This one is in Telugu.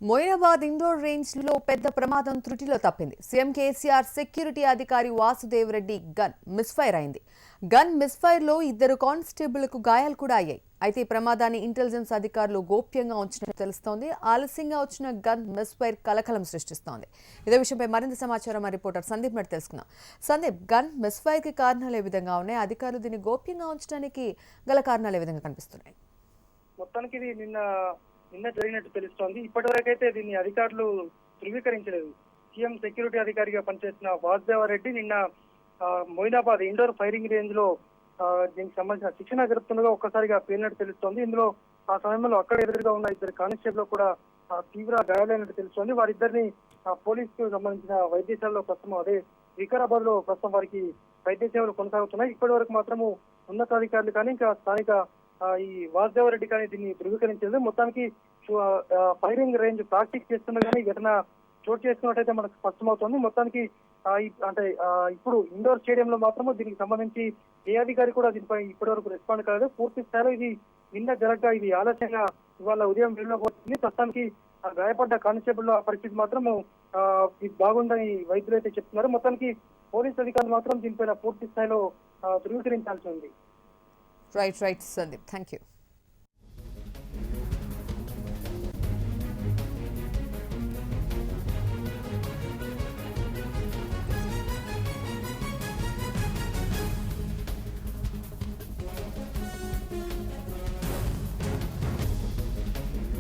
మొయినాబాద్ ఇండోర్ రేంజ్ లో పెద్ద ప్రమాదం త్రుటిలో తప్పింది. సీఎం కేసీఆర్ సెక్యూరిటీ అధికారి వాసుదేవ్ రెడ్డి గన్ మిస్ఫైర్ అయింది. గన్ మిస్ఫైర్ లో ఇద్దరు కానిస్టేబుళ్లకు గాయాలు కూడా అయ్యాయి. అయితే ఈ ప్రమాదాన్ని ఇంటెలిజెన్స్ అధికారులు గోప్యంగా ఉంచినట్టు తెలుస్తోంది. ఆలస్యంగా వచ్చిన గన్ మిస్ఫైర్ కలకలం సృష్టిస్తోంది. ఇదే విషయంపై మరింత సమాచారం మా రిపోర్టర్ సందీప్ నడి తెలుసుకుందాం. సందీప్, గన్ మిస్ఫైర్ కి కారణాలు ఏ విధంగా ఉన్నాయి? అధికారులు దీన్ని గోప్యంగా ఉంచడానికి గల కారణాలు ఏ విధంగా కనిపిస్తున్నాయి? మొత్తానికి ఇది నిన్న జరిగినట్టు తెలుస్తోంది. ఇప్పటివరకైతే దీన్ని అధికారులు ధృవీకరించలేదు. సీఎం సెక్యూరిటీ అధికారిగా పనిచేసిన వాసుదేవారెడ్డి నిన్న మొయినాబాద్ ఇండోర్ ఫైరింగ్ రేంజ్ లో దీనికి సంబంధించిన శిక్షణ జరుపుతుండగా ఒక్కసారిగా పేలినట్టు తెలుస్తోంది. ఇందులో ఆ సమయంలో అక్కడ ఎదురుగా ఉన్న ఇద్దరు కానిస్టేబుల్ కూడా తీవ్ర గాయాలైనట్టు తెలుస్తోంది. వారిద్దరిని పోలీసుకు సంబంధించిన వైద్యశాలలో ప్రస్తుతం అదే వికారాబాద్ లో ప్రస్తుతం వారికి వైద్య సేవలు కొనసాగుతున్నాయి. ఇప్పటి వరకు మాత్రము ఉన్నతాధికారులు కానీ ఇంకా స్థానిక ఈ వాసుదేవరెడ్డి కానీ దీన్ని ధృవీకరించలేదు. మొత్తానికి ఫైరింగ్ రేంజ్ ప్రాక్టీస్ చేస్తుండగానే ఈ ఘటన చోటు చేసుకున్నట్టయితే మనకు స్పష్టమవుతోంది. మొత్తానికి అంటే ఇప్పుడు ఇండోర్ స్టేడియంలో మాత్రము దీనికి సంబంధించి ఏ అధికారి కూడా దీనిపై ఇప్పటి వరకు రెస్పాండ్ కాలేదు. పూర్తి స్థాయిలో ఇది నిన్న జరగగా ఇది ఆలస్యంగా ఇవాళ ఉదయం వెళ్ళబోతుంది. ప్రస్తుతానికి గాయపడ్డ కానిస్టేబుల్ పరిస్థితి మాత్రము బాగుందని వైద్యులు అయితే చెప్తున్నారు. మొత్తానికి పోలీస్ అధికారులు మాత్రం దీనిపైన పూర్తి స్థాయిలో ధృవీకరించాల్సి ఉంది. Right, Sandeep. Thank you.